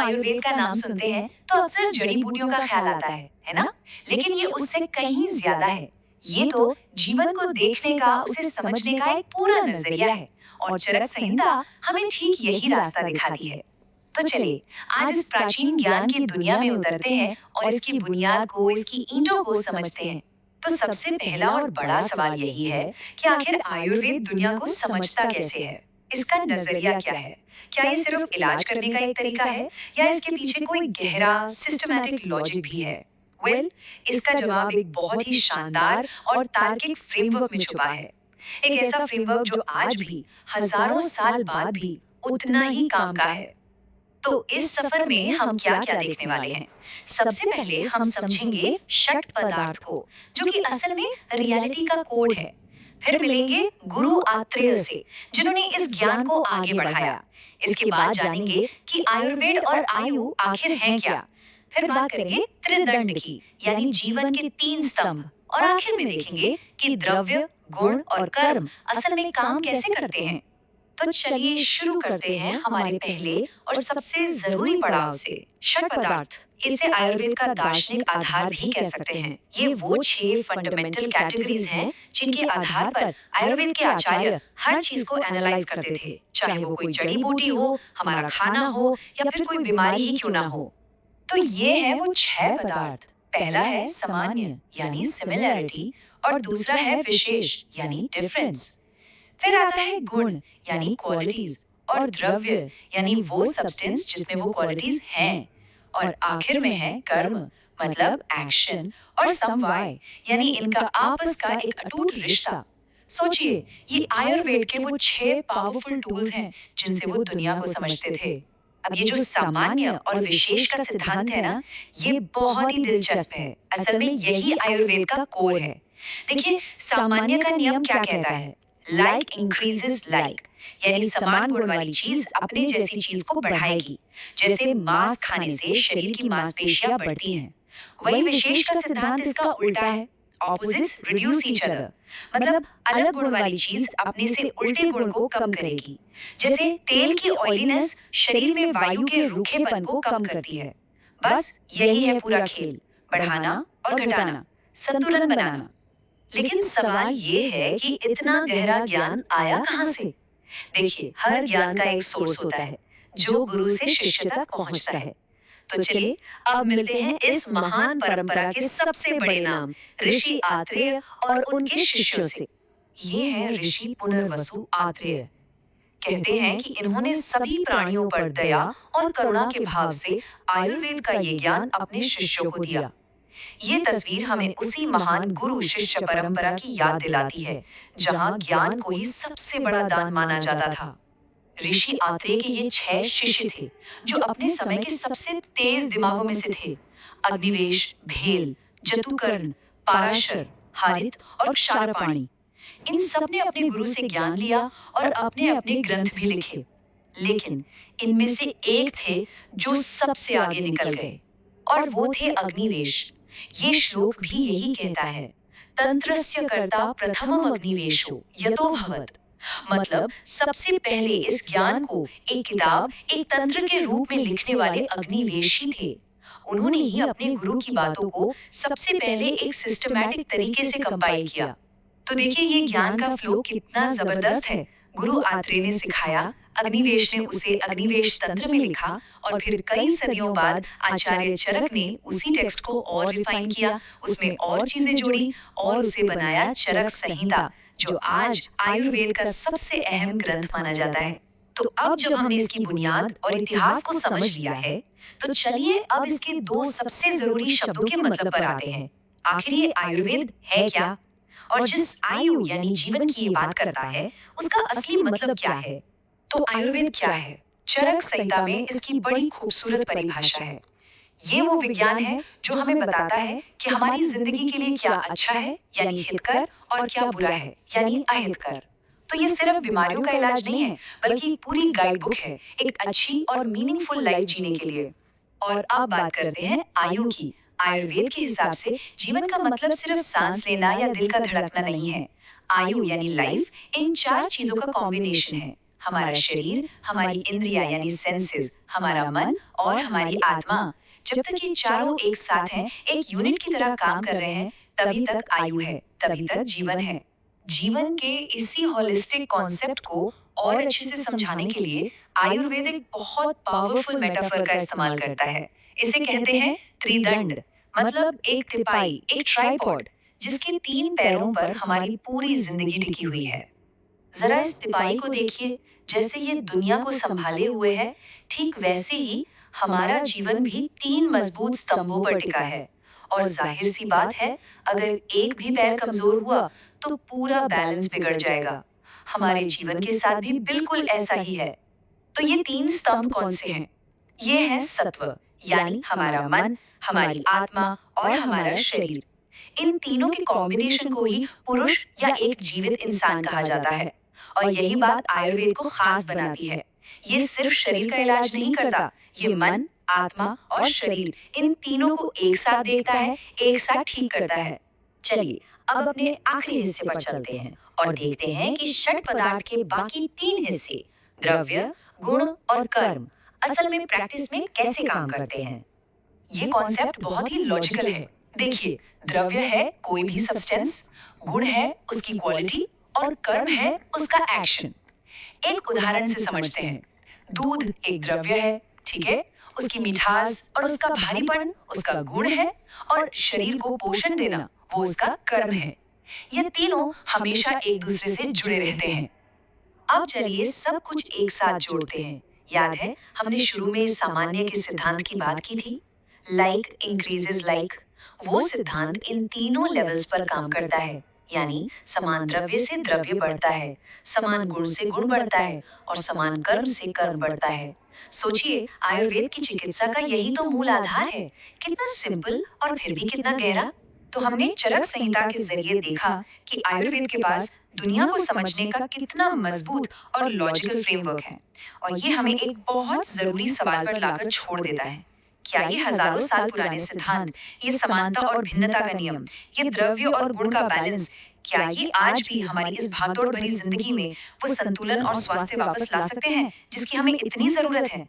आयुर्वेद का नाम सुनते हैं तो अक्सर जड़ी बूटियों का ख्याल आता है ना? लेकिन ये उससे कहीं ज्यादा है। ये तो जीवन को देखने का, उसे समझने का एक पूरा नजरिया है। और चरक संहिता हमें ठीक यही रास्ता दिखाती है। तो चलिए आज इस प्राचीन ज्ञान की दुनिया में उतरते हैं और इसकी बुनियाद को, इसकी ईंटों को समझते हैं। तो सबसे पहला और बड़ा सवाल यही है कि आखिर आयुर्वेद दुनिया को समझता कैसे है? इसका नजरिया क्या है? क्या ये सिर्फ इलाज करने का एक तरीका है या इसके पीछे कोई गहरा सिस्टमैटिक लॉजिक भी है? वेल, इसका जवाब एक बहुत ही शानदार और तार्किक फ्रेमवर्क में छुपा है। एक ऐसा फ्रेमवर्क जो आज भी, हजारों साल बाद भी उतना ही काम का है। तो इस सफर में हम क्या-क्या देखने वाले हैं? सबसे पहले हम समझेंगे षट पदार्थ को, जो कि असल में रियलिटी का कोड है। फिर मिलेंगे गुरु आत्रेय से, जिन्होंने इस ज्ञान को आगे बढ़ाया। इसके बाद जानेंगे कि आयुर्वेद और आयु आखिर हैं क्या। फिर बात करेंगे त्रिदंड की, यानी जीवन के 3 स्तंभ। और आखिर में देखेंगे कि द्रव्य, गुण और कर्म असल में काम कैसे करते हैं। तो चलिए शुरू करते हैं हमारे पहले और सबसे जरूरी पड़ाव से, षट पदार्थ। इसे आयुर्वेद का दार्शनिक आधार भी कह सकते हैं। ये वो 6 फंडामेंटल कैटेगरीज हैं जिनके आधार पर आयुर्वेद के आचार्य हर चीज को एनालाइज करते थे, चाहे वो कोई जड़ी बूटी हो, हमारा खाना हो या फिर कोई बीमारी ही क्यों ना हो। तो ये है वो 6 पदार्थ। पहला है सामान्य यानी सिमिलैरिटी, और दूसरा है विशेष यानी डिफरेंस। फिर आता है गुण यानी क्वालिटीज, और द्रव्य यानी वो सब्सटेंस जिसमें वो क्वालिटीज हैं। और आखिर में है कर्म मतलब एक्शन, और समवाय यानी इनका आपस का एक अटूट रिश्ता। सोचिए, ये आयुर्वेद के वो 6 पावरफुल टूल्स हैं जिनसे वो दुनिया को समझते थे। अब ये जो सामान्य और विशेष का सिद्धांत है ना, ये बहुत ही दिलचस्प है। असल में यही आयुर्वेद का कोर है। देखिए, सामान्य का नियम क्या कहता है? लाइक इंक्रीजेस लाइक, यानी समान गुण वाली चीज अपने जैसी चीज को बढ़ाएगी। जैसे मांस खाने से शरीर की मांसपेशियां बढ़ती हैं। वही विशेष का सिद्धांत इसका उल्टा है। ऑपोजिट्स रिड्यूस ईच अदर, मतलब अलग गुण वाली चीज अपने से उल्टे गुण को कम करेगी। जैसे तेल की ऑयलीनेस शरीर में वायु के रूखेपन को कम करती है। बस यही है पूरा खेल, बढ़ाना और घटाना, संतुलन बनाना। लेकिन सवाल ये है कि इतना गहरा ज्ञान आया कहाँ से? देखिए, हर ज्ञान का एक सोर्स होता है जो गुरु से शिष्य तक पहुंचता है। तो चलिए अब मिलते हैं इस महान परंपरा के सबसे बड़े नाम ऋषि आत्रेय और उनके शिष्यों से। ये है ऋषि पुनर्वसु आत्रेय। कहते हैं कि इन्होंने सभी प्राणियों पर दया और करुणा के भाव से आयुर्वेद का ये ज्ञान अपने शिष्यों को दिया। ये तस्वीर हमें उसी महान गुरु शिष्य परंपरा की याद दिलाती है, जहां ज्ञान को ही सबसे बड़ा दान माना जाता था। ऋषि आत्रेय के ये 6 शिष्य थे, जो अपने समय के सबसे तेज दिमागों में से थे। अग्निवेश, भेल, जतुकर्ण, पाराशर, हारित और क्षारपाणी। इन सब ने अपने गुरु से ज्ञान लिया और अपने अपने ग्रंथ भी लिखे। लेकिन इनमें से एक थे जो सबसे आगे निकल गए, और वो थे अग्निवेश। ये श्लोक भी यही कहता है, तंत्रस्य कर्ता प्रथमम अग्निवेशो यतो भवत्। मतलब सबसे पहले इस ज्ञान को एक किताब, एक तंत्र के रूप में लिखने वाले अग्निवेशी थे। उन्होंने ही अपने गुरु की बातों को सबसे पहले एक सिस्टमैटिक तरीके से कंपाइल किया। तो देखिए, ये ज्ञान का फ्लो कितना जबरदस्त है। गुरु आत्रेय ने सिखाया, अग्निवेश ने उसे अग्निवेश तंत्र में लिखा, और फिर कई सदियों बाद आचार्य चरक ने उसी टेक्स्ट को और रिफाइन किया, उसमें और चीजें जोड़ी और उसे बनाया चरक संहिता, जो आज आयुर्वेद का सबसे अहम ग्रंथ माना जाता है। तो अब जब हमने इसकी बुनियाद और इतिहास को समझ लिया है, तो चलिए अब इसके 2 सबसे जरूरी शब्दों के मतलब पर आते हैं। आखिर ये आयुर्वेद है क्या? और जिस आयु यानी जीवन की ये बात करता है, उसका असली मतलब क्या है? तो आयुर्वेद क्या है? चरक संहिता में इसकी बड़ी खूबसूरत परिभाषा है। ये वो विज्ञान है जो हमें बताता है कि हमारी जिंदगी के लिए क्या अच्छा है यानी हितकर, और क्या बुरा है यानी अहितकर। तो ये सिर्फ बीमारियों का इलाज नहीं है, बल्कि पूरी गाइड बुक है एक अच्छी और मीनिंगफुल लाइफ जीने के लिए। और अब बात करते हैं आयु की। आयुर्वेद के हिसाब से जीवन का मतलब सिर्फ सांस लेना या दिल का धड़कना नहीं है। आयु यानी लाइफ इन 4 चीजों का कॉम्बिनेशन है। हमारा शरीर, हमारी इंद्रियां यानी सेंसेस, हमारा मन और हमारी आत्मा, जब तक ये चारों एक साथ हैं, एक यूनिट की तरह काम कर रहे हैं, तभी तक आयु है, तभी तक जीवन है। जीवन के इसी होलिस्टिक कॉन्सेप्ट को और अच्छे से समझाने के लिए आयुर्वेद एक बहुत पावरफुल मेटाफर का इस्तेमाल करता है। इसे कहते हैं त्रिदंड, मतलब एक तिपाई, एक ट्राइपॉड, जिसके 3 पैरों पर हमारी पूरी जिंदगी टिकी हुई है। जरा इस तिपाई को देखिए, जैसे ये दुनिया को संभाले हुए है, ठीक वैसे ही हमारा जीवन भी 3 मजबूत स्तंभों पर टिका है। और जाहिर सी बात है, अगर एक भी पैर कमजोर हुआ तो पूरा बैलेंस बिगड़ जाएगा। हमारे जीवन के साथ भी बिल्कुल ऐसा ही है। तो ये 3 स्तंभ कौन से हैं? ये हैं सत्व, यानी हमारा मन, हमारी आत्मा और हमारा शरीर। इन तीनों के कॉम्बिनेशन को ही पुरुष या एक जीवित इंसान कहा जाता है। और यही बात आयुर्वेद को खास बनाती है। ये सिर्फ शरीर का इलाज नहीं करता, ये मन, आत्मा और शरीर, इन तीनों को एक साथ देखता है, एक साथ ठीक करता है। चलिए अब अपने आखिरी हिस्से पर चलते हैं और देखते हैं कि षट पदार्थ के बाकी 3 हिस्से, द्रव्य, गुण और कर्म, असल में प्रैक्टिस में कैसे काम करते हैं। ये कॉन्सेप्ट बहुत ही लॉजिकल है। देखिए, द्रव्य है कोई भी सब्सटेंस, गुण है उसकी क्वालिटी और कर्म है उसका एक्शन। एक उदाहरण से समझते हैं। दूध एक द्रव्य है, ठीक है, उसकी मिठास और उसका भारीपन उसका गुण है, और शरीर को पोषण देना वो उसका कर्म है। ये तीनों हमेशा एक दूसरे से जुड़े रहते हैं। अब चलिए सब कुछ एक साथ जोड़ते हैं। याद है हमने शुरू में सामान्य के सिद्धांत की बात की थी, लाइक इंक्रीजेस लाइक। वो सिद्धांत इन तीनों लेवल्स पर काम करता है, यानी समान द्रव्य से द्रव्य बढ़ता है, समान गुण से गुण बढ़ता है और समान कर्म से कर्म बढ़ता है। सोचिए, आयुर्वेद की चिकित्सा का यही तो मूल आधार है। कितना सिंपल और फिर भी कितना गहरा। तो हमने चरक संहिता के जरिए देखा कि आयुर्वेद के पास दुनिया को समझने का कितना मजबूत और लॉजिकल फ्रेमवर्क है। और ये हमें एक बहुत जरूरी सवाल पर लाकर छोड़ देता है। क्या ये हजारों साल पुराने सिद्धांत, ये समानता और भिन्नता का नियम, ये द्रव्य और गुण का बैलेंस, क्या ये आज भी हमारी इस भागदौड़ भरी जिंदगी में वो संतुलन और स्वास्थ्य वापस ला सकते हैं जिसकी हमें इतनी जरूरत है?